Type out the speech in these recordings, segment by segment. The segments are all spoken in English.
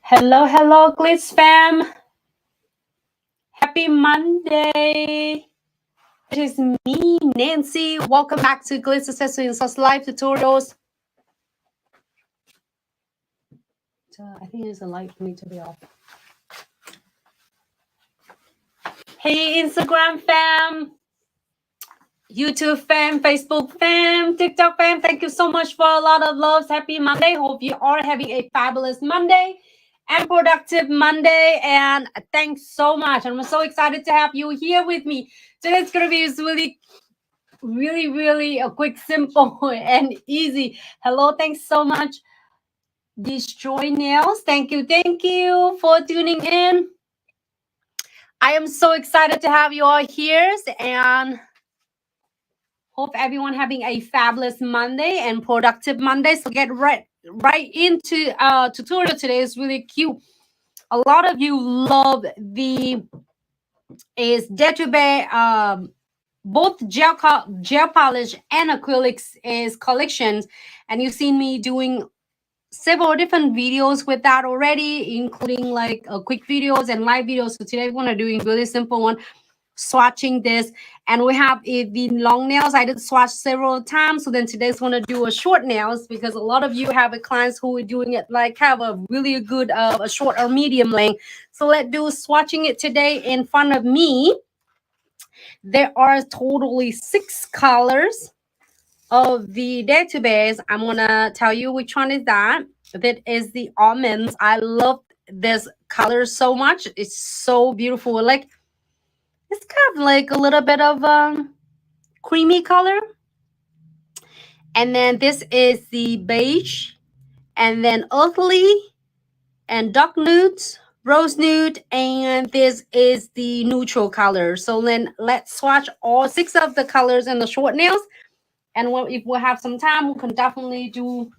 Hello, hello, Glitz fam. Happy Monday. It is me, Nancy. Welcome back to Glitz Accessory and Sauce Live Tutorials. I think there's a light for me to be off. Hey, Instagram fam, YouTube fam, Facebook fam, TikTok fam. Thank you so much for a lot of loves. Happy Monday. Hope you are having a fabulous Monday and productive Monday. And thanks so much. I'm so excited to have you here with me. Today's going to be really a quick, simple, and easy. Hello, thanks so much. Destroy Nails. Thank you for tuning in. I am so excited to have you all here and hope everyone having a fabulous Monday and productive Monday. So get right into tutorial today. Is really cute. A lot of you love the Dare both gel polish and acrylics is collections, and you've seen me doing several different videos with that already, including like quick videos and live videos. So today we're gonna doing really simple one, swatching this, and we have the long nails. I did swatch several times, so then today's gonna do a short nails because a lot of you have clients who are doing it like have a really good a short or medium length. So let's do swatching it today in front of me. There are totally 6 colors of the database. I'm gonna tell you which one is that. That is the almonds. I love this color so much. It's so beautiful. Like it's kind of like a little bit of creamy color. And then this is the beige, and then earthly, and dark nudes, rose nude, and this is the neutral color. So then let's swatch all 6 of the colors in the short nails. And if we have some time, we can definitely do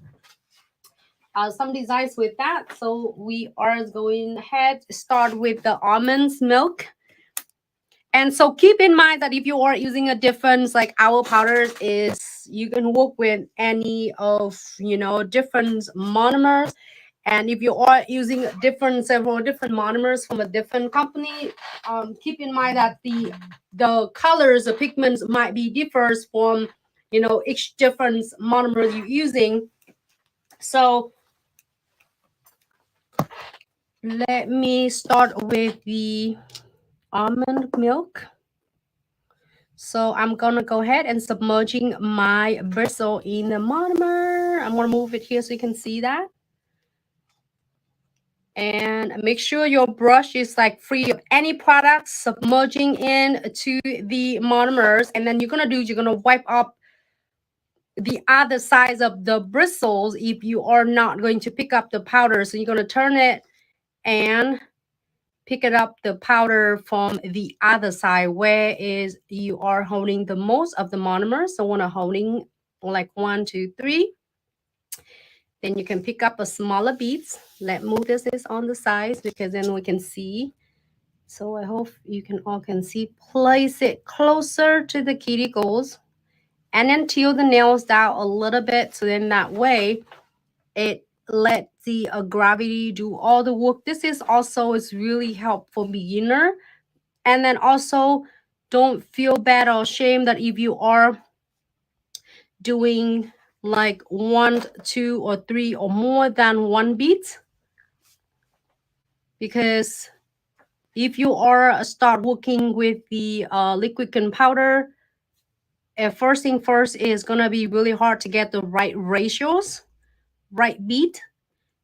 some designs with that. So we are going ahead, start with the almonds milk. And so keep in mind that if you are using a difference, like our powders is, you can work with any of, different monomers. And if you are using several different monomers from a different company, keep in mind that the colors, the pigments might be differs from, each different monomer you're using. So let me start with the almond milk. So I'm gonna go ahead and submerging my bristle in the monomer. I'm gonna move it here so you can see that. And make sure your brush is like free of any products, submerging into the monomers. And then you're gonna wipe up the other sides of the bristles if you are not going to pick up the powder. So you're gonna turn it and pick it up the powder from the other side where is you are holding the most of the monomers. So when I'm holding like 1, 2, 3, then you can pick up a smaller beads. Let's move this on the sides because then we can see. So I hope you all can see. Place it closer to the cuticles and then till the nails down a little bit. So then that way it let the gravity do all the work. This is really helpful beginner. And then also don't feel bad or shame that if you are doing like 1, 2, or 3 or more than 1 beat, because if you are start working with the liquid and powder, first thing first is gonna be really hard to get the right ratios, right beat.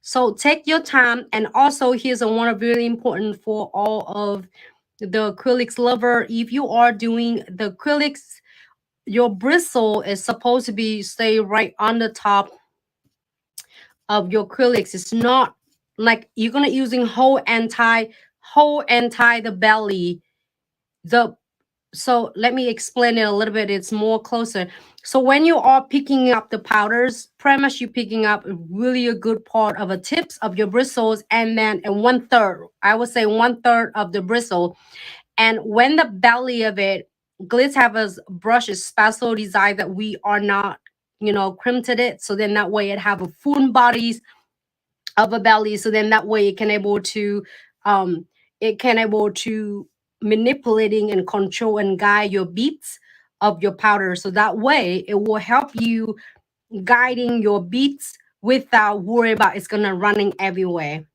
So take your time. And also here's one really important for all of the acrylics lover. If you are doing the acrylics, your bristle is supposed to be stay right on the top of your acrylics. It's not like you're gonna using whole and tie the belly. So let me explain it a little bit. It's more closer. So when you are picking up the powders, pretty much you're picking up really a good part of the tips of your bristles, and then 1/3, I would say 1/3 of the bristle. And when the belly of it, Glitz have a brush is special design that we are not, crimped it. So then that way it have a full bodies of a belly, so then that way um it can able to manipulating and control and guide your beats of your powder, so that way it will help you guiding your beats without worry about it's gonna running everywhere.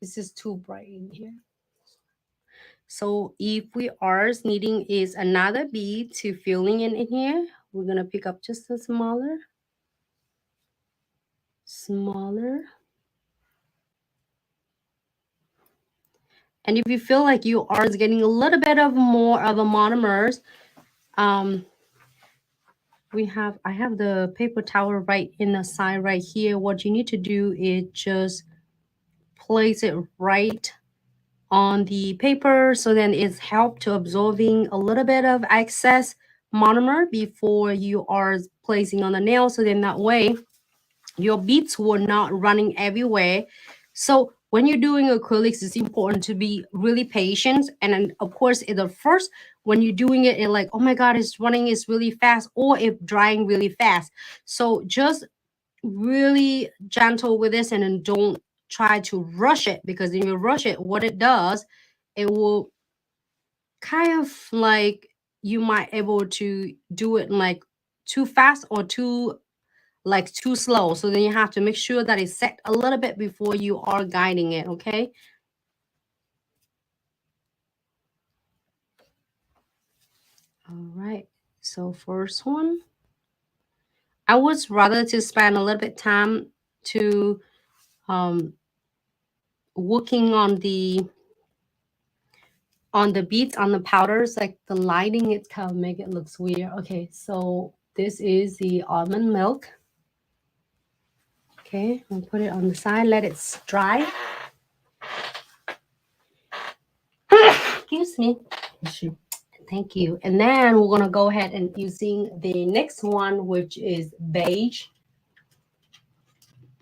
This is too bright in here. So if we are needing is another bead to filling in here, we're gonna pick up just a smaller. And if you feel like you are getting a little bit of more of a monomers, I have the paper towel right in the side right here. What you need to do is just place it right on the paper, so then it's help to absorbing a little bit of excess monomer before you are placing on the nail, so then that way your beads were not running everywhere. So when you're doing acrylics, it's important to be really patient. And then of course, in the first, when you're doing it, like, oh my God, it's running is really fast, or if drying really fast. So just really gentle with this, and then don't try to rush it, because if you rush it, what it does, it will kind of like you might able to do it like too fast or too slow. So then you have to make sure that it's set a little bit before you are guiding it, okay? All right, so first one, I would rather to spend a little bit time to working on the beads on the powders, like the lighting, it kind of make it looks weird. Okay, so this is the almond milk. Okay, I'll put it on the side, let it dry. Excuse me. Thank you. And then we're gonna go ahead and using the next one, which is beige.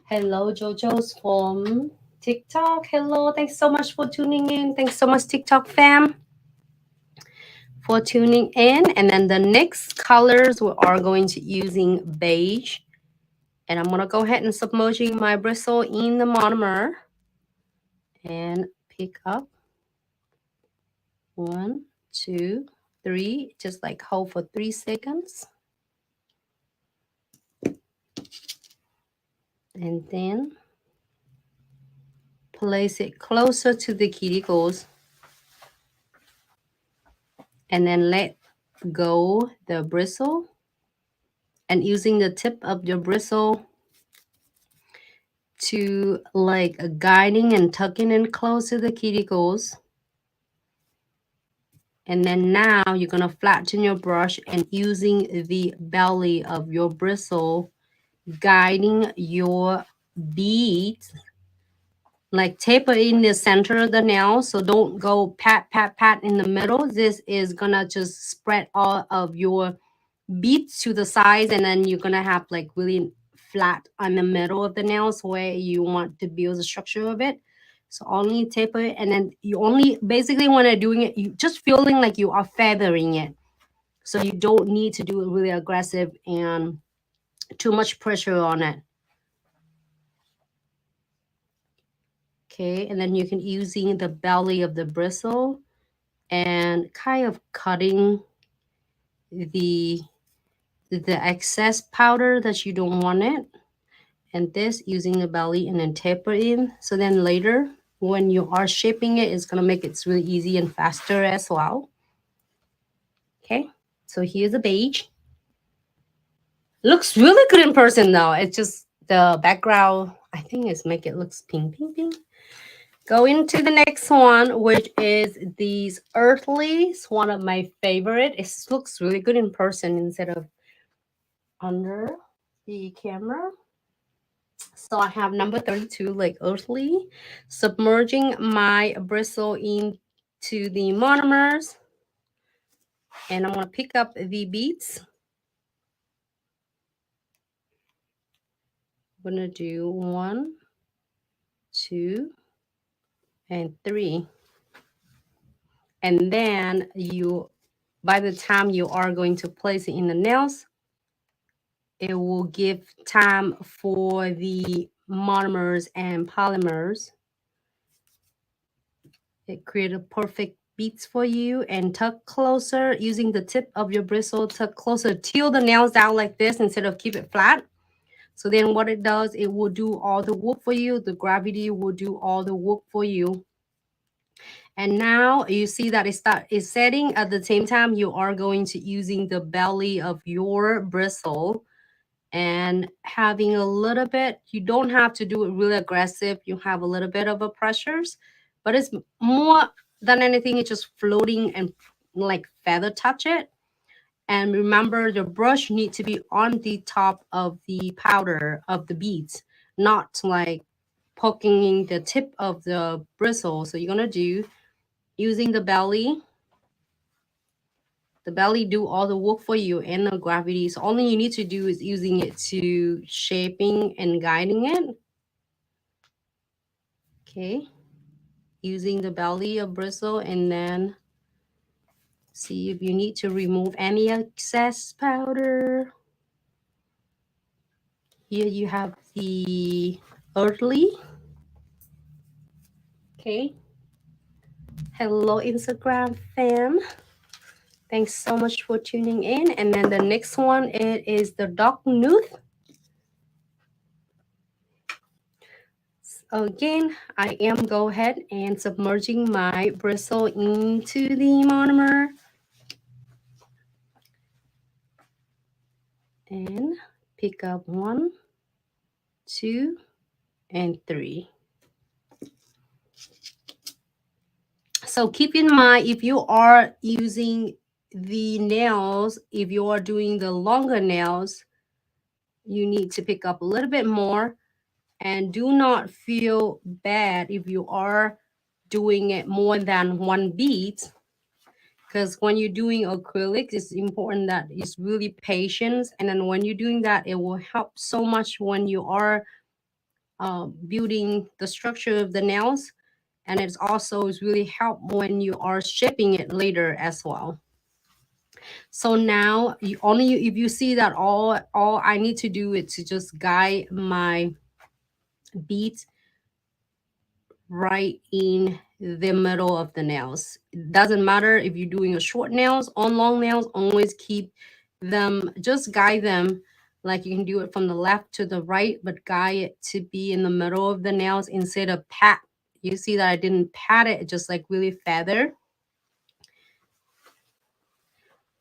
Hello, JoJo's from TikTok. Hello, thanks so much for tuning in. Thanks so much, TikTok fam, for tuning in. And then the next colors, we are going to using beige. And I'm gonna go ahead and submerging my bristle in the monomer and pick up 1, 2, 3, just like hold for 3 seconds. And then place it closer to the cuticles. And then let go the bristle. And using the tip of your bristle to like guiding and tucking in close to the cuticles. And then now you're going to flatten your brush and using the belly of your bristle, guiding your beads, like taper in the center of the nail. So don't go pat, pat, pat in the middle. This is going to just spread all of your beads to the sides, and then you're going to have like really flat on the middle of the nails where you want to build the structure of it. So only taper it, and then you only basically when you're doing it, you just feeling like you are feathering it. So you don't need to do it really aggressive and too much pressure on it. Okay, and then you can using the belly of the bristle and kind of cutting the excess powder that you don't want it. And this using the belly and then taper in. So then later when you are shaping it, it's going to make it really easy and faster as well. Okay, so here's the beige. Looks really good in person though. It's just the background, I think, is make it looks pink, pink, pink. Go into the next one, which is these earthly. It's one of my favorite. It looks really good in person instead of under the camera. So I have number 32, like earthly, submerging my bristle into the monomers. And I'm going to pick up the beads. I'm going to do 1, 2, and 3. And then by the time you are going to place it in the nails, it will give time for the monomers and polymers. It created perfect beads for you. And tuck closer using the tip of your bristle. Tuck closer, till the nails down like this instead of keep it flat. So then what it does, it will do all the work for you. The gravity will do all the work for you. And now you see that it's setting. At the same time, you are going to using the belly of your bristle and having a little bit. You don't have to do it really aggressive. You have a little bit of a pressures, but it's more than anything, it's just floating and like feather touch it. And remember, the brush need to be on the top of the powder of the beads, not like poking the tip of the bristle. So you're gonna do using the belly. The belly do all the work for you and the gravity. So all you need to do is using it to shaping and guiding it. Okay. Using the belly of bristle, and then see if you need to remove any excess powder. Here you have the earthly. Okay. Hello, Instagram fam. Thanks so much for tuning in. And then the next one, it is the dog nude. Again, I am go ahead and submerging my bristle into the monomer. And pick up 1, 2, and 3. So keep in mind, if you are using the nails, if you are doing the longer nails, you need to pick up a little bit more. And do not feel bad if you are doing it more than 1 bead, because when you're doing acrylic, it's important that it's really patience. And then when you're doing that, it will help so much when you are building the structure of the nails. And it's also is really help when you are shaping it later as well. So now if you see that all I need to do is to just guide my beads right in the middle of the nails. It doesn't matter if you're doing a short nails or long nails, always keep them, just guide them like you can do it from the left to the right, but guide it to be in the middle of the nails instead of pat. You see that I didn't pat it, just like really feather.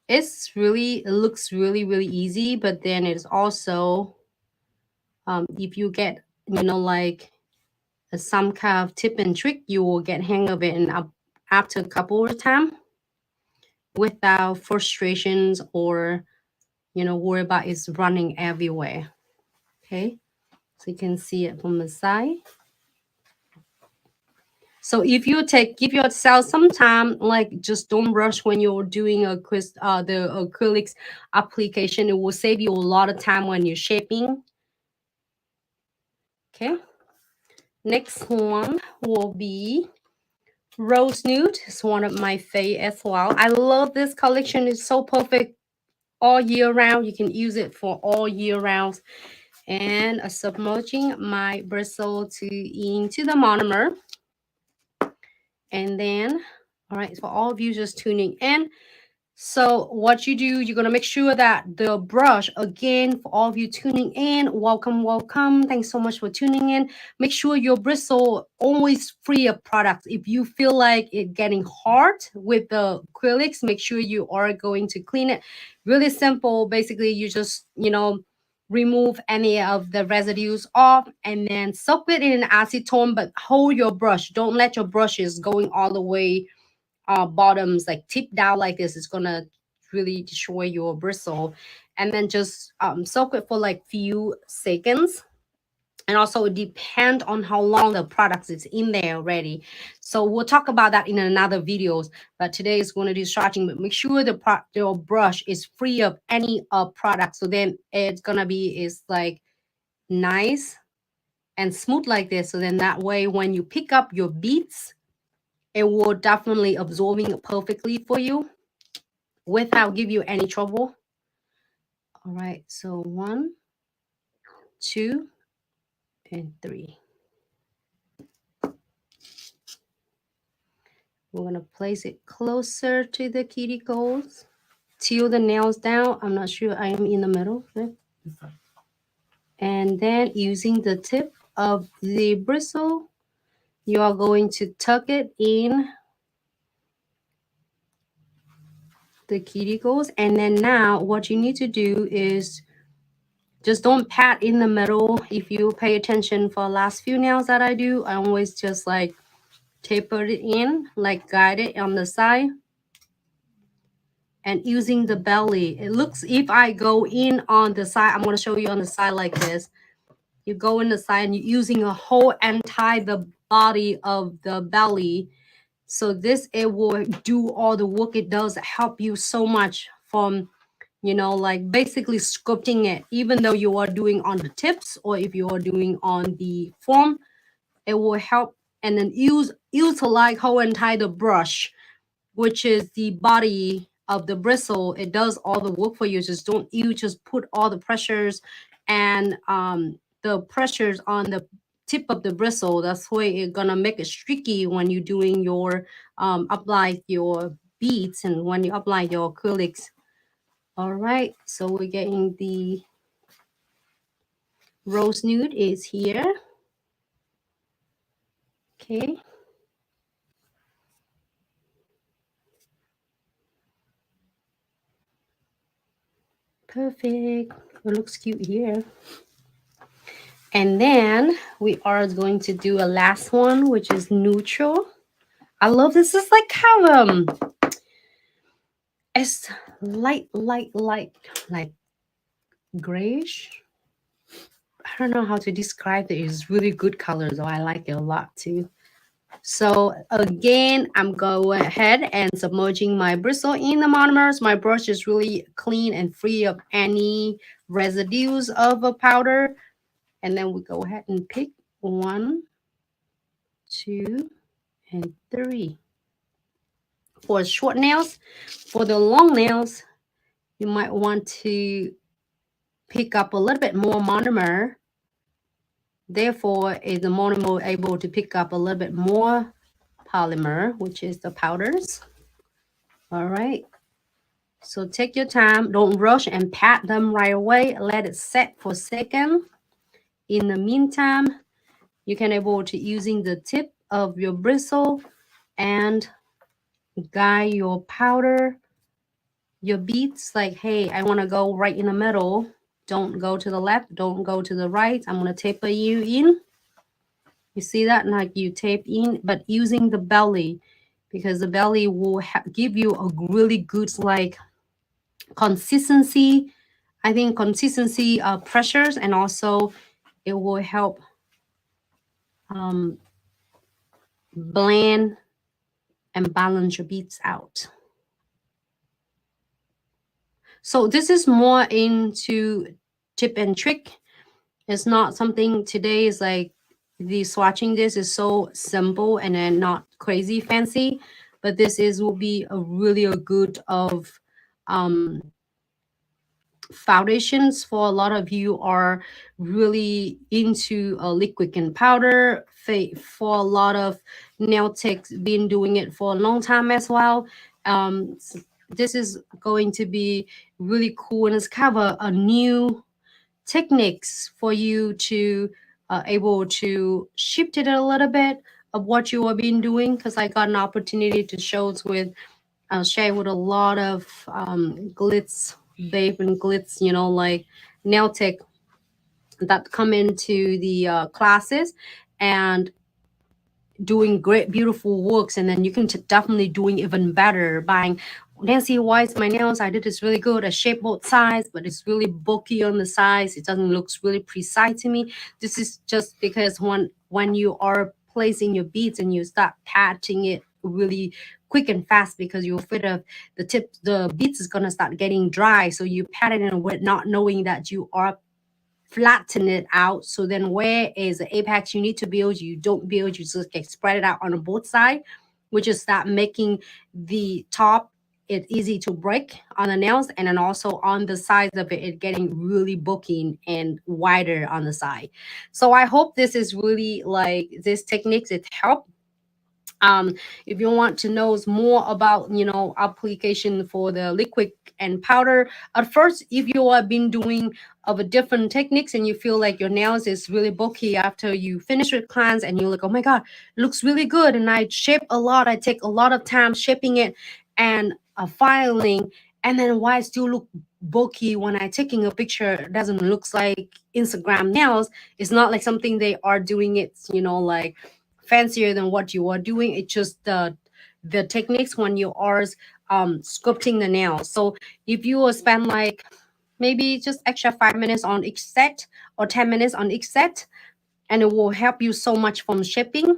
It looks really, really easy, but then it's also, if you get, like some kind of tip and trick, you will get hang of it, and after a couple of times without frustrations or worry about it's running everywhere. Okay, so you can see it from the side. So if you give yourself some time, like just don't rush when you're doing the acrylics application. It will save you a lot of time when you're shaping. Okay, next one will be Rose Nude. It's one of my favorite as well. I love this collection. It's so perfect all year round. You can use it for all year round. And submerging my bristle into the monomer. And then, all right, for all of you just tuning in, so what you do, you're going to make sure that the brush, again, for all of you tuning in, welcome, welcome. Thanks so much for tuning in. Make sure your bristle always free of products. If you feel like it getting hard with the acrylics, make sure you are going to clean it. Really simple. Basically, you just, remove any of the residues off and then soak it in acetone, but hold your brush. Don't let your brushes going all the way bottoms like tip down like this. It's gonna really destroy your bristle. And then just soak it for like few seconds. And also it depends on how long the product is in there already. So we'll talk about that in another videos, but today is going to do starting. But make sure your brush is free of any product, so then it's gonna be is like nice and smooth like this. So then that way when you pick up your beads, it will definitely absorbing perfectly for you without give you any trouble. All right, so 1, 2, and 3. We're going to place it closer to the cuticles. Till the nails down. I'm not sure I am in the middle. Okay. And then using the tip of the bristle, you are going to tuck it in the cuticles. And then now what you need to do is just don't pat in the middle. If you pay attention for the last few nails that I do, I always just like taper it in, like guide it on the side. And using the belly, it looks, if I go in on the side, I'm going to show you on the side like this. You go in the side and you're using a hole and tie the body of the belly. So this, it will do all the work. It does help you so much from, you know, like basically sculpting it, even though you are doing on the tips or if you are doing on the form, it will help. And then use to like hole and tie the brush, which is the body of the bristle. It does all the work for you. Just don't you just put all the pressures and the pressures on the tip of the bristle. That's why it's gonna make it streaky when you're doing your apply your beads and when you apply your acrylics. All right, so we're getting the rose nude is here. Okay. Perfect. It looks cute here. And then we are going to do a last one, which is neutral. I love this. It's like how it's light, like grayish. I don't know how to describe it. It's really good color, though. I like it a lot too. So again, I'm going ahead and submerging my bristle in the monomers. My brush is really clean and free of any residues of a powder. And then we go ahead and pick 1, 2, and 3. For short nails, for the long nails, you might want to pick up a little bit more monomer. Therefore, is the monomer able to pick up a little bit more polymer, which is the powders. All right. So take your time. Don't rush and pat them right away. Let it set for a second. In the meantime, you can able to using the tip of your bristle and guide your powder, your beads. Like, hey, I want to go right in the middle. Don't go to the left. Don't go to the right. I'm going to taper you in. You see that? Like you tape in, but using the belly, because the belly will give you a really good like consistency. I think consistency pressures, and also it will help blend and balance your beads out. So this is more into tip and trick. It's not something today is like the swatching. This is so simple and then not crazy fancy, but this is will be a really a good of foundations for a lot of you are really into a liquid and powder. For a lot of nail techs been doing it for a long time as well. This is going to be really cool, and it's kind of a new techniques for you to able to shift it a little bit of what you have been doing, because I got an opportunity to show with share with a lot of glitz babe and glitz, you know, like nail tech that come into the classes and doing great beautiful works. And then you can definitely doing even better buying Nancy, why is my nails? I did this really good. I shaped both sides, but it's really bulky on the sides. It doesn't look really precise to me. This is just because when you are placing your beads and you start patching it really quick and fast, because you're afraid of the beads is gonna start getting dry. So you pat it in with not knowing that you are flatten it out. So then where is the apex you need to build, you don't build, you just get spread it out on both sides, which is start making the top it easy to break on the nails, and then also on the sides of it, it getting really bulky and wider on the side. So I hope this is really like this techniques it help. If you want to know more about, you know, application for the liquid and powder, at first, if you have been doing of a different techniques and you feel like your nails is really bulky after you finish with cleanse, and you're like, oh my god, it looks really good, and I shape a lot, I take a lot of time shaping it and filing, and then why it still look bulky when I taking a picture, it doesn't looks like Instagram nails. It's not like something they are doing it, you know, like fancier than what you are doing. It's just the techniques when you are sculpting the nails. So if you will spend like maybe just extra 5 minutes on each set or 10 minutes on each set, and it will help you so much from shipping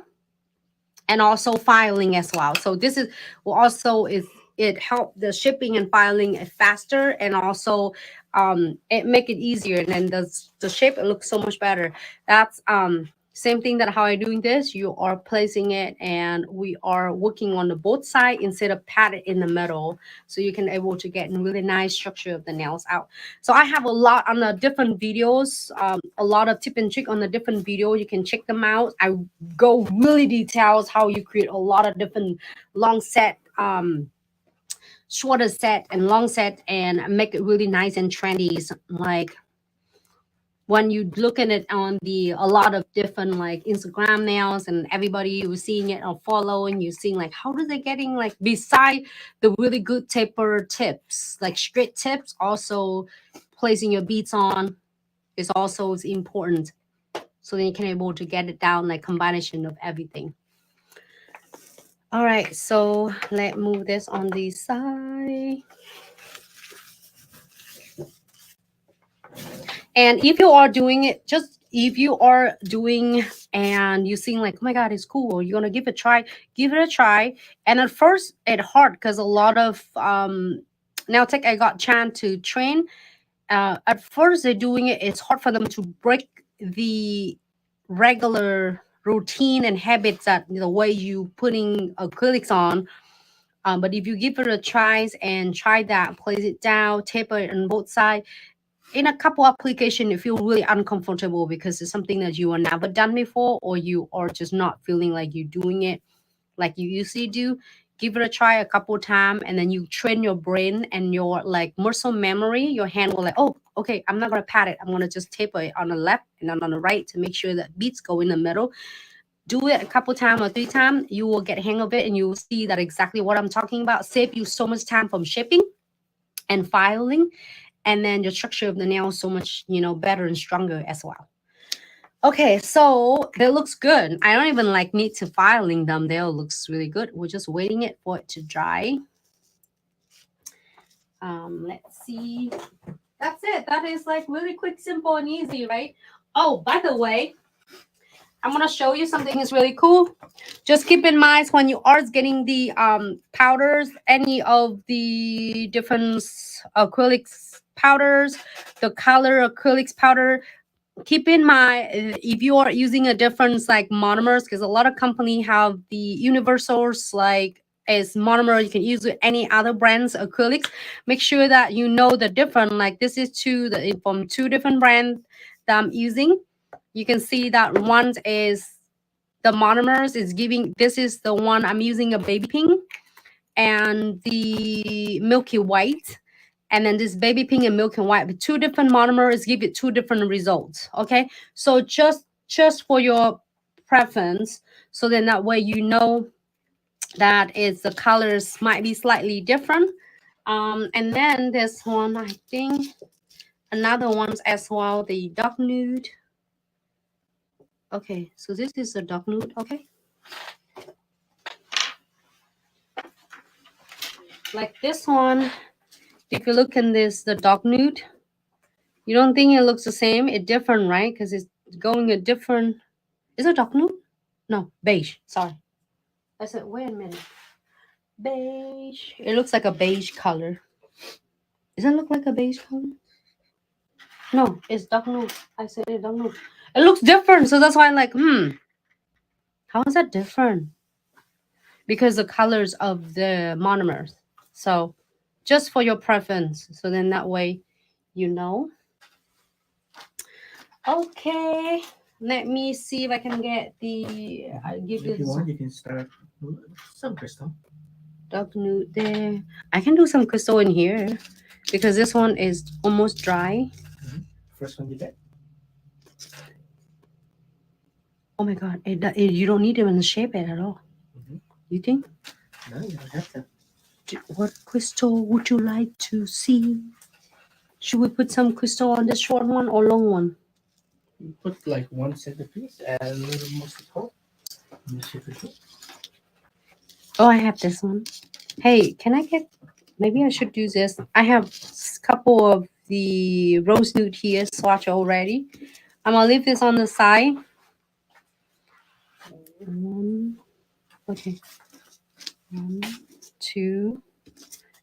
and also filing as well. So this is will also is it help the shipping and filing faster, and also it make it easier, and then the shape it looks so much better. That's same thing that how I doing this. You are placing it, and we are working on the both side instead of pat it in the middle, so you can able to get a really nice structure of the nails out. So I have a lot on the different videos, a lot of tip and trick on the different video. You can check them out. I go really details how you create a lot of different long set, shorter set and long set, and make it really nice and trendy. Like when you look at it on the a lot of different like Instagram nails, and everybody who's seeing it or following, you seeing like how are they getting like beside the really good taper tips, like straight tips, also placing your beads on is also is important. So then you can able to get it down like combination of everything. All right, so let's move this on the side. And if you are doing it, just if you are doing and you seeing like, oh my god, it's cool, you're gonna give it a try, give it a try. And at first it's hard because a lot of nail tech I got chance to train. At first they're doing it, it's hard for them to break the regular routine and habits that the way you putting acrylics on. But if you give it a try and try that, place it down, taper it on both sides, in a couple application you feel really uncomfortable because it's something that you have never done before, or you are just not feeling like you're doing it like you usually do. Give it a try a couple times, and then you train your brain and your like muscle memory. Your hand will like, oh, okay, I'm not gonna pat it, I'm gonna just taper it on the left and then on the right to make sure that beads go in the middle. Do it a couple times or 3 times, you will get hang of it, and you will see that exactly what I'm talking about. Save you so much time from shipping and filing, and then the structure of the nail so much, you know, better and stronger as well. Okay, so that looks good. I don't even like need to filing them. They all looks really good. We're just waiting it for it to dry. Let's see. That's it. That is like really quick, simple, and easy, right? Oh, by the way, I'm gonna show you something that's really cool. Just keep in mind when you are getting the powders, any of the different acrylics powders, the color acrylics powder, keep in mind if you are using a different like monomers, because a lot of company have the universals like as monomer, you can use with any other brands acrylics. Make sure that you know the different, like this is from 2 different brands that I'm using. You can see that one is the monomers is giving, this is the one I'm using, a baby pink and the milky white. And then this baby pink and milk and white with 2 different monomers give it 2 different results. Okay, so just for your preference, so then that way you know that is the colors might be slightly different. And then this one, I think another one's as well, the dark nude. Okay, so this is the dark nude. Okay, like this one, if you look in this, the dark nude, you don't think it looks the same? It's different, right? Because it's going a different. Is it dark nude? No, beige. Sorry. I said, wait a minute. Beige. It looks like a beige color. Does it look like a beige color? No, it's dark nude. I said it's dark nude. It looks different, so that's why I'm like, how is that different? Because the colors of the monomers. So just for your preference. So then that way, you know. Okay, let me see if I can get the. I'll give you. If you want, you can start with some crystal. Dark nude there. I can do some crystal in here because this one is almost dry. First one you get. Oh my god, you don't need to even shape it at all. Mm-hmm. You think? No, you don't have to. What crystal would you like to see? Should we put some crystal on the short one or long one? You put like one centerpiece and a little more support. And you shape it. Oh, I have this one. Hey, can I get? Maybe I should do this. I have a couple of the rose nude here swatch already. I'm gonna leave this on the side. Okay. 1, 2.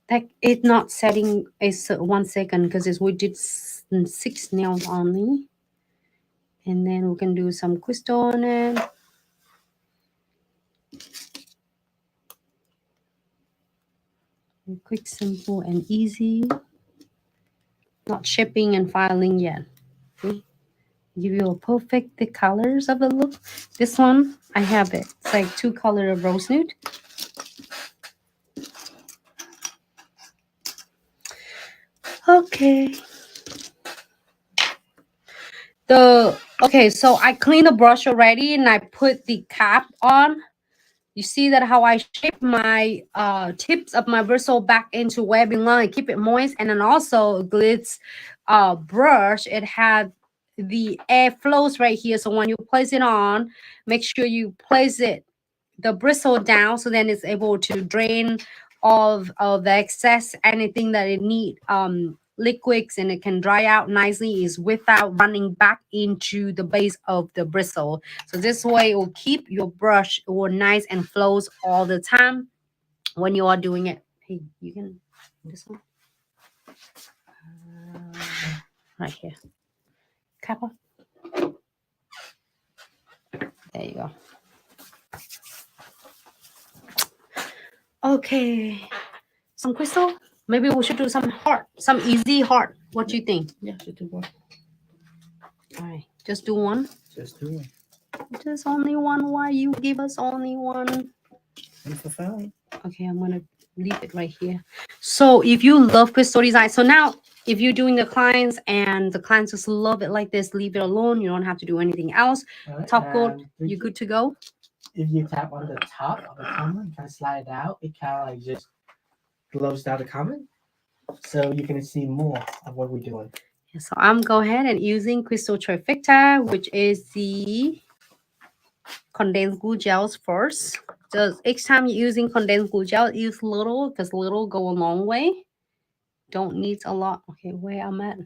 That it's not setting is 1 second because we did 6 nails only, and then we can do some crystal on it. Quick, simple, and easy. Not shipping and filing yet. Okay. Give you a perfect the colors of the look. This one I have it. It's like 2 color of rose nude. Okay. Okay, so I cleaned the brush already and I put the cap on. You see that how I shape my tips of my bristle back into where it belongs and keep it moist. And then also Glitz brush, it had the air flows right here. So when you place it on, make sure you place it the bristle down so then it's able to drain all of the excess anything that it need liquids, and it can dry out nicely is without running back into the base of the bristle. So this way it will keep your brush all nice and flows all the time when you are doing it. Hey, you can this one right here. Kappa. There you go. Okay. Some crystal? Maybe we should do some heart. Some easy heart. What do you think? Yeah, just do one. All right. Just do one. Just do one. Just only one. Why you give us only one? And for fine. Okay, I'm gonna leave it right here. So if you love crystal design, so now if you're doing the clients and the clients just love it like this, leave it alone. You don't have to do anything else. Right, Top coat, you're good to go. If you tap on the top of the comment, kind of slide it out, it kind of like just glows down the comment, so you can see more of what we're doing. Yeah, so I'm go ahead and using Crystal Trifecta, which is the condensed glue gels first. Just each time you're using condensed glue gel, use little because little go a long way. Don't need a lot. Okay, where I'm at.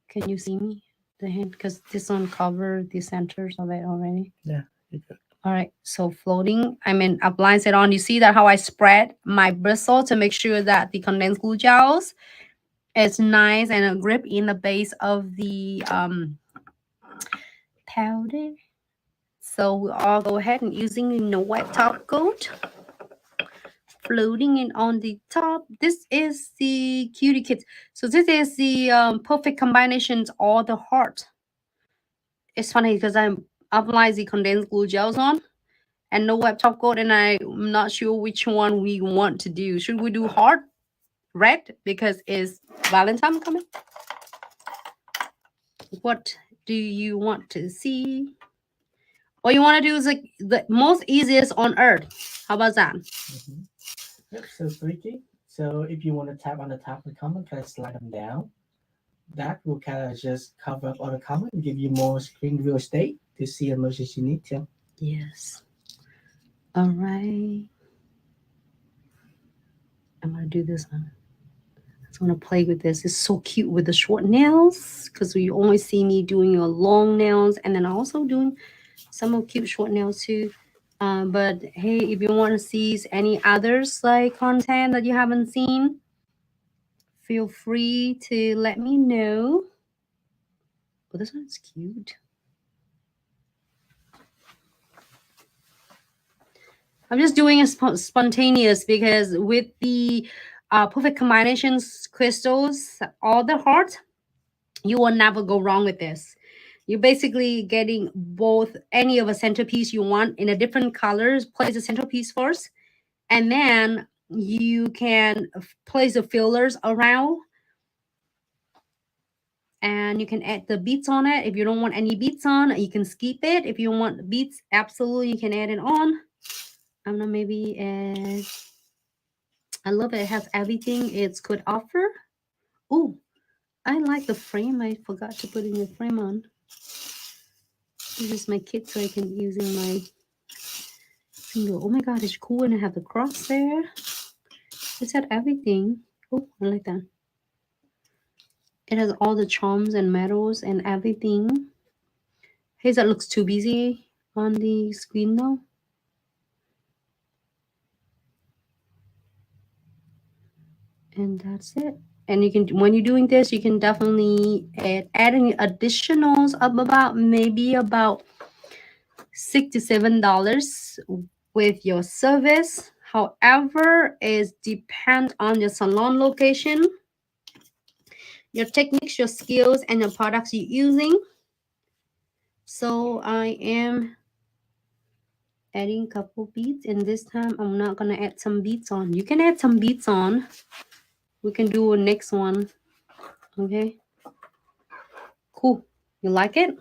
Can you see me? The hand, because this one covered the centers of it already. Yeah, you're good. All right, so floating, I mean, applying it on. You see that how I spread my bristle to make sure that the condensed glue gels is nice and a grip in the base of the powder. So we all go ahead and using the wet top coat, floating it on the top. This is the cutie kit. So this is the perfect combinations, all the heart. It's funny because I'm applying the condensed glue gels on and no wet top coat, and I'm not sure which one we want to do. Should we do heart red because it's Valentine coming? What do you want to see? What you want to do is like the most easiest on earth. How about that? Mm-hmm. Yep, so 3 key. So if you want to tap on the top of the comment, kind of slide them down. That will kind of just cover up all the comment and give you more screen real estate to see as much as you need to. Yes. All right. I'm going to do this one. I just want to play with this. It's so cute with the short nails because you always see me doing your long nails and then also doing some of cute short nails too. But hey, if you want to see any others like content that you haven't seen, feel free to let me know. Oh, this one's cute. I'm just doing it spontaneous because with the perfect combinations crystals, all the hearts. You will never go wrong with this. You're basically getting both any of a centerpiece you want in a different colors. Place the centerpiece first, and then you can place the fillers around, and you can add the beads on it. If you don't want any beads on, you can skip it. If you want beads, absolutely you can add it on. I'm gonna maybe add. I love it. It has everything it's could offer. Oh, I like the frame. I forgot to put in the frame on. This is my kit, so I can use in my single. Oh my god, it's cool, and I have the cross there. It's had everything. Oh, I like that. It has all the charms and medals and everything. Hey, that looks too busy on the screen though. And that's it. And you can, when you're doing this, you can definitely add any additionals of about maybe about $6 to $7 with your service. However, it depends on your salon location, your techniques, your skills, and the products you're using. So I am adding a couple beads, and this time I'm not gonna add some beads on. You can add some beads on. We can do a next one. Okay. Cool. You like it?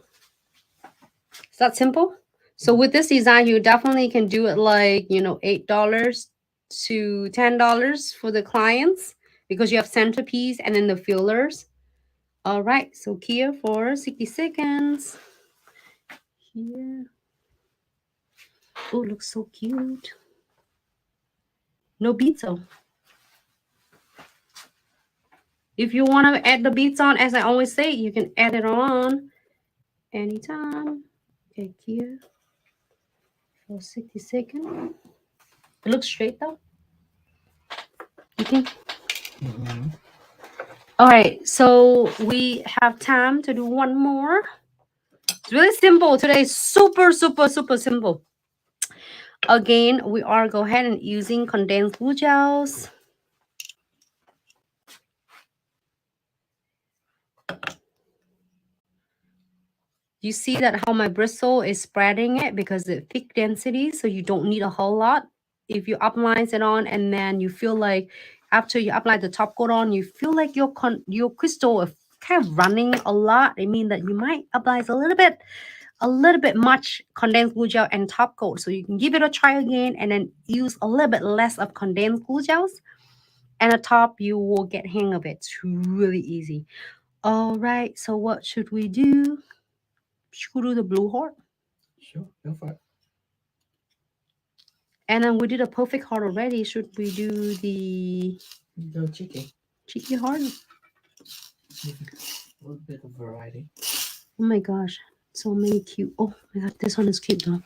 Is that simple? So with this design, you definitely can do it like, you know, $8 to $10 for the clients because you have centerpiece and then the fillers. All right. So here for 60 seconds. Here. Oh, looks so cute. No beads on. If you want to add the beads on, as I always say, you can add it on anytime. Okay, here for 60 seconds. It looks straight though. You think? Mm-hmm. All right, so we have time to do one more. It's really simple today. Super, super, super simple. Again, we are go ahead and using condensed glue gels. You see that how my bristle is spreading it because the thick density, so you don't need a whole lot. If you apply it on and then you feel like after you apply the top coat on, you feel like your crystal is kind of running a lot. I mean that you might apply a little bit much condensed glue gel and top coat. So you can give it a try again and then use a little bit less of condensed glue gels. And at top, you will get hang of it. It's really easy. All right, so what should we do? Should we do the blue heart? Sure, go for it. And then we did a perfect heart already. Should we do the Go cheeky. cheeky heart? A little bit of variety. Oh my gosh, so many cute. Oh my god, this one is cute though.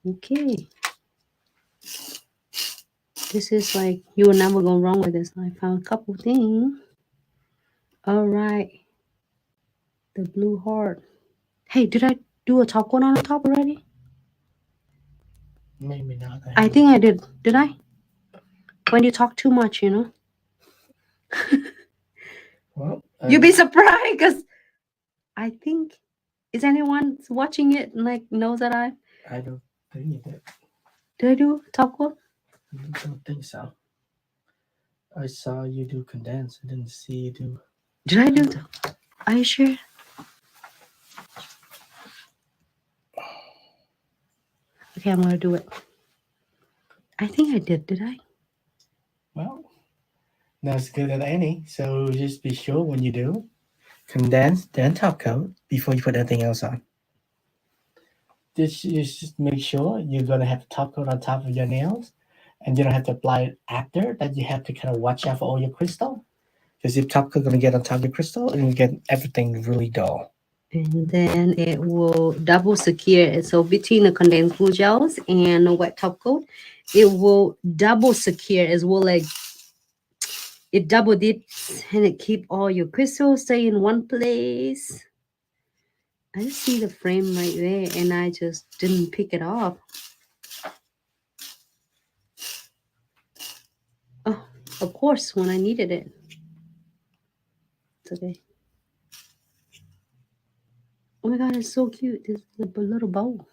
Okay. This is like, you will never go wrong with this. I found a couple things. All right. The blue heart. Hey, did I do a top one on the top already? Maybe not. I think I did. Did I? When you talk too much, you know? Well, You'd be surprised because I think, is anyone watching it like knows that I don't think you did. did I do top one? I don't think so. I saw you do condensed. I didn't see you do. Did I do that? Are you sure? Okay, I'm gonna do it. I think I did. Did I? Well, not as good as any. So just be sure when you do condense, then top coat before you put anything else on. Just make sure you're gonna have top coat on top of your nails, and you don't have to apply it after. That you have to kind of watch out for all your crystal, because your top coat gonna get on top of your crystal, and you get everything really dull. And then it will double secure it. So between the condensed glue gels and the wet top coat, it will double secure as well. Like it double dips and it keep all your crystals stay in one place. I just see the frame right there and I just didn't pick it up. Oh, Of course, when I needed it. It's okay. Oh my god, it's so cute. This little bow.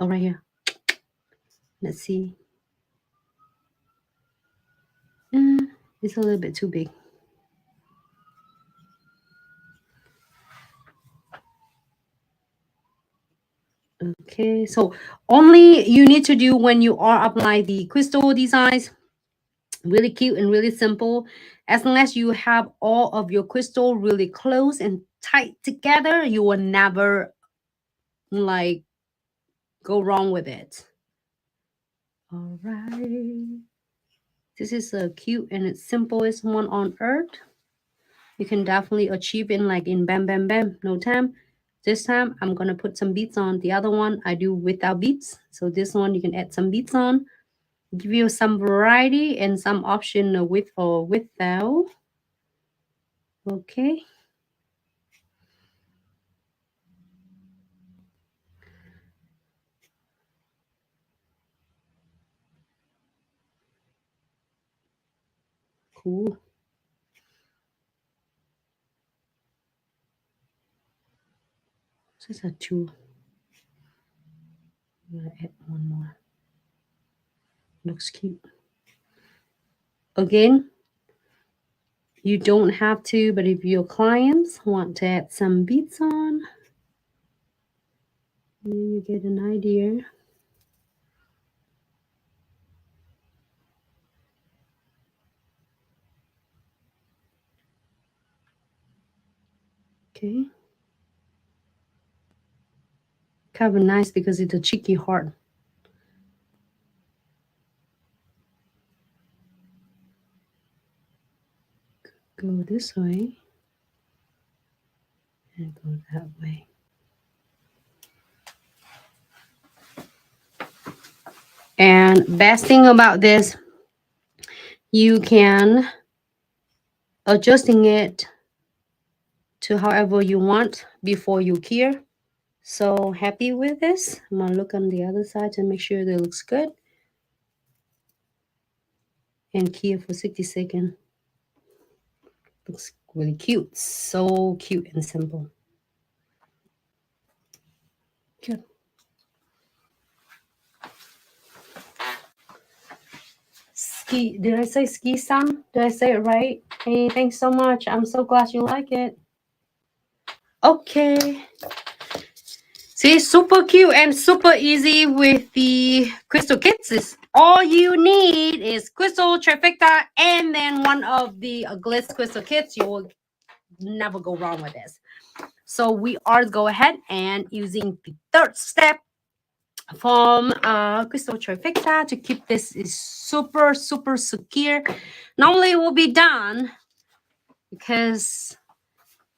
Oh, right here. Let's see. It's a little bit too big. Okay, so only you need to do when you are applying the crystal designs, really cute and really simple. As long as you have all of your crystal really close and tight together, you will never like go wrong with it. All right. This is a cute and it's simplest one on earth. You can definitely achieve it in bam, bam, bam, no time. This time I'm gonna put some beads on. The other one I do without beads. So this one you can add some beads on. Give you some variety and some option with or without. Okay. Cool. This is a 2. I'm gonna add one more. Looks cute. Again, you don't have to, but if your clients want to add some beads on, you get an idea. Okay. Kind of nice because it's a cheeky heart. Go this way and go that way. And best thing about this, you can adjusting it to however you want before you cure. So happy with this. I'm gonna look on the other side to make sure that it looks good. And cure for 60 seconds. Looks really cute. So cute and simple. Good. Ski, did I say ski-san? Did I say it right? Hey, thanks so much. I'm so glad you like it. Okay. See, super cute and super easy with the crystal kits. Is all you need is crystal, trifecta, and then one of the glitz crystal kits. You will never go wrong with this. So we are go ahead and using the third step from crystal trifecta to keep this is super secure. Normally it will be done because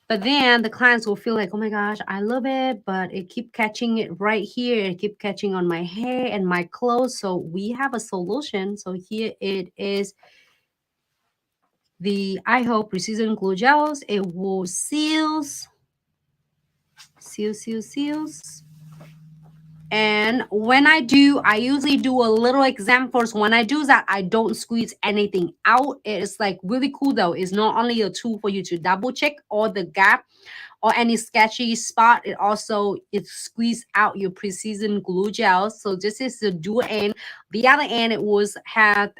but then the clients will feel like, oh my gosh, I love it, but it keep catching it right here. It keep catching on my hair and my clothes. So we have a solution. So here it is the iHope Precision Glue Gels. It will seals. And when I do, I usually do a little exam first. When I do that, I don't squeeze anything out. It's like really cool though. It's not only a tool for you to double check all the gap or any sketchy spot. It squeeze out your precision glue gel. So this is the dual end. The other end it was had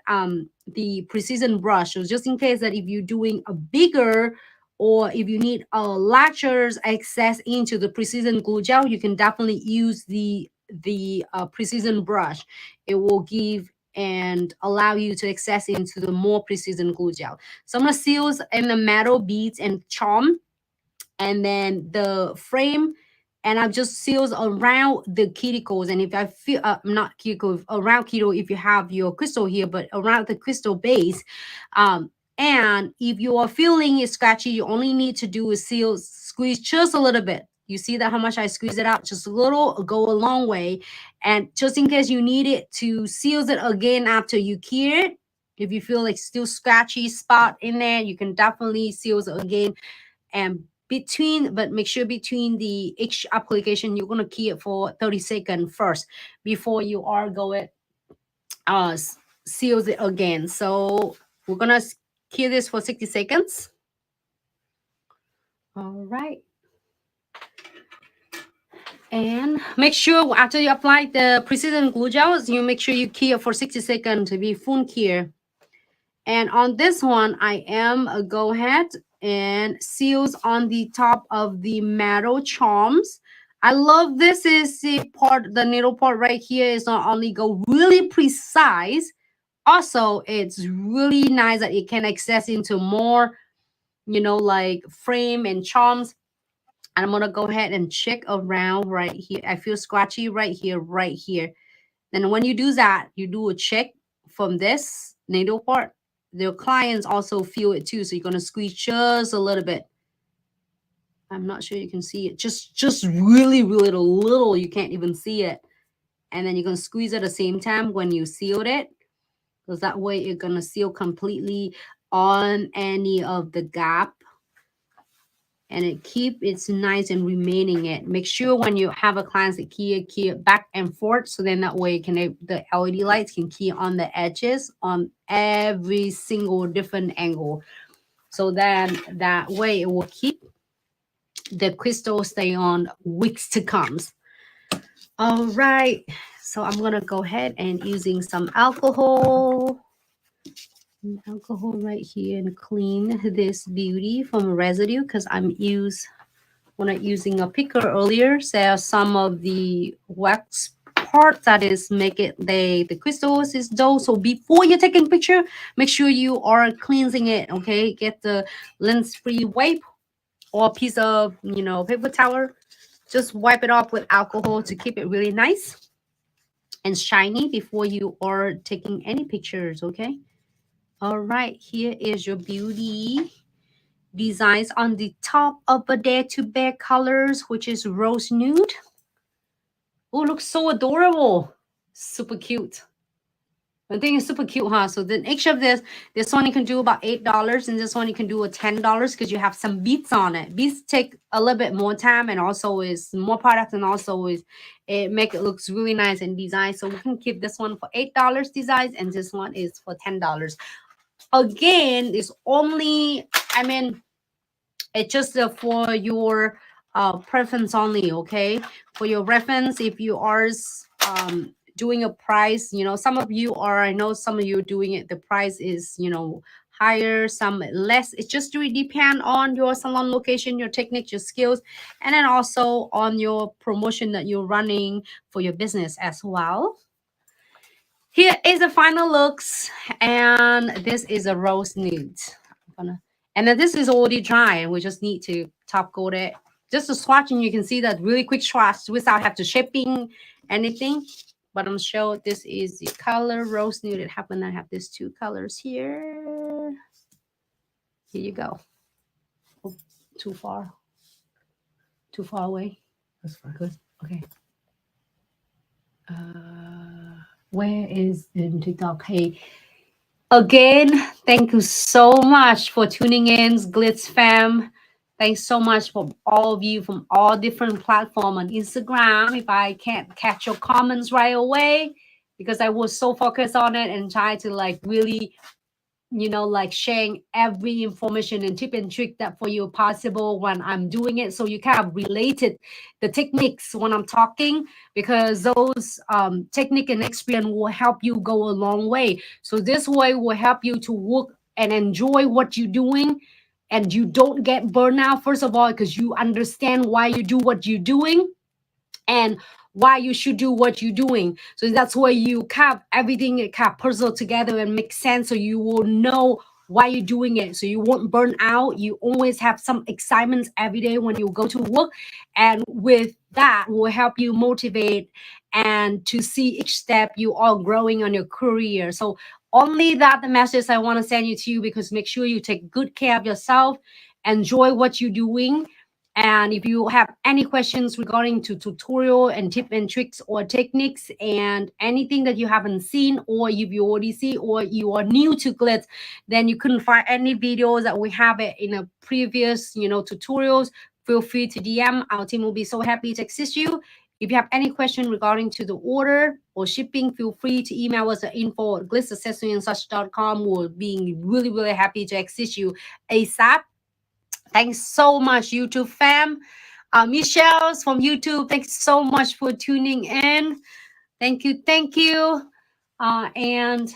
the precision brush. So just in case that if you're doing a bigger or if you need a larger access into the precision glue gel, you can definitely use the precision brush. It will give and allow you to access into the more precision glue gel. So I'm gonna seal in the metal beads and charm, and then the frame, and I've just seals around the cuticles. And if I feel not cuticle around cuticle, if you have your crystal here, but around the crystal base, and if you are feeling it scratchy, you only need to do is seal, squeeze just a little bit. You see that how much I squeeze it out? Just a little, go a long way. And just in case you need it to seal it again after you cure it, if you feel like still scratchy spot in there, you can definitely seal it again. And but make sure between the each application, you're going to key it for 30 seconds first before you are going seals it again. So we're gonna cure this for 60 seconds. All right. And make sure after you apply the precision glue gels, you make sure you cure for 60 seconds to be full cure. And on this one, I am go ahead and seals on the top of the metal charms. I love this is the part, the needle part right here is not only go really precise, also it's really nice that it can access into more, you know, like frame and charms. And I'm gonna go ahead and check around right here. I feel scratchy right here, right here. Then when you do that, you do a check from this needle part. The clients also feel it too. So you're gonna squeeze just a little bit. I'm not sure you can see it. Just really, really little. You can't even see it. And then you're gonna squeeze at the same time when you sealed it. Because that way you're gonna seal completely on any of the gap, and it keep it's nice and remaining it. Make sure when you have a client that key it back and forth, so then that way the LED lights can key on the edges on every single different angle. So then that way it will keep the crystal stay on weeks to come. All right, so I'm gonna go ahead and using some alcohol right here and clean this beauty from residue, because I'm when I'm using a picker earlier, so some of the wax part that is make it the crystals is dull. So before you're taking picture, make sure you are cleansing it. Okay, get the lens free wipe or a piece of, you know, paper towel. Just wipe it off with alcohol to keep it really nice and shiny before you are taking any pictures. Okay. All right, here is your beauty designs on the top of a Dare to Bear colors, which is rose nude. Oh, looks so adorable. Super cute. I think it's super cute, huh? So then each of this one you can do about $8, and this one you can do a $10 because you have some beads on it. Beads take a little bit more time, and also is more product, and also is it make it looks really nice and designed. So we can keep this one for $8 designs, and this one is for $10. Again, it's only, I mean, it's just for your preference only. Okay, for your reference, if you are doing a price, you know, some of you are, I know some of you are doing it, the price is, you know, higher, some less. It just really depend on your salon location, your technique, your skills, and then also on your promotion that you're running for your business as well. Here is the final looks, and this is a rose nude. And then this is already dry. We just need to top coat it. Just a swatch, and you can see that really quick swatch without have to shaping anything. But I'm sure this is the color rose nude. It happened I have these two colors here. Here you go. Oh, too far away. That's fine. Good. Okay. Where is in TikTok? Hey, again, thank you so much for tuning in, Glitz fam. Thanks so much for all of you from all different platforms on Instagram. If I can't catch your comments right away, because I was so focused on it and try to like really, you know, like sharing every information and tip and trick that for you possible when I'm doing it, so you kind of related the techniques when I'm talking, because those technique and experience will help you go a long way. So this way will help you to work and enjoy what you're doing, and you don't get burnout, first of all, because you understand why you do what you're doing and why you should do what you're doing. So that's why you have everything kind of puzzle together and make sense, so you will know why you're doing it, so you won't burn out. You always have some excitement every day when you go to work, and with that will help you motivate and to see each step you are growing on your career. So only that the message I want to send you to, because make sure you take good care of yourself, enjoy what you're doing. And if you have any questions regarding to tutorial and tip and tricks or techniques and anything that you haven't seen, or if you already see, or you are new to Glitz, then you couldn't find any videos that we have it in a previous, you know, tutorials, feel free to DM. Our team will be so happy to assist you. If you have any question regarding to the order or shipping, feel free to email us at info@glitzaccessoryandsuch.com. We'll be really, really happy to assist you ASAP. Thanks so much, YouTube fam. Michelle's from YouTube, thanks so much for tuning in. Thank you, thank you. And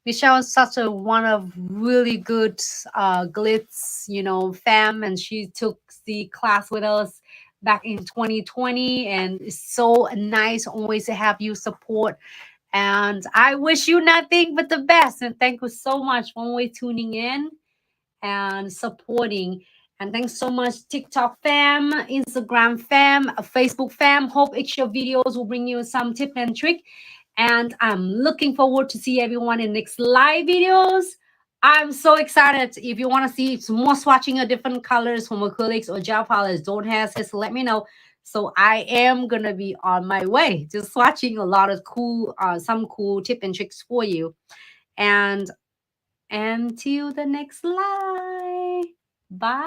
Michelle is such a one of really good glitz, fam, and she took the class with us back in 2020, and it's so nice always to have you support. And I wish you nothing but the best. And thank you so much for always tuning in and supporting. And thanks so much, TikTok fam, Instagram fam, Facebook fam. Hope extra videos will bring you some tip and trick. And I'm looking forward to see everyone in next live videos. I'm so excited. If you want to see some more swatching of different colors from acrylics or gel polish, don't hesitate to let me know. So I am going to be on my way, just swatching a lot of cool, some cool tip and tricks for you. And until the next live, bye.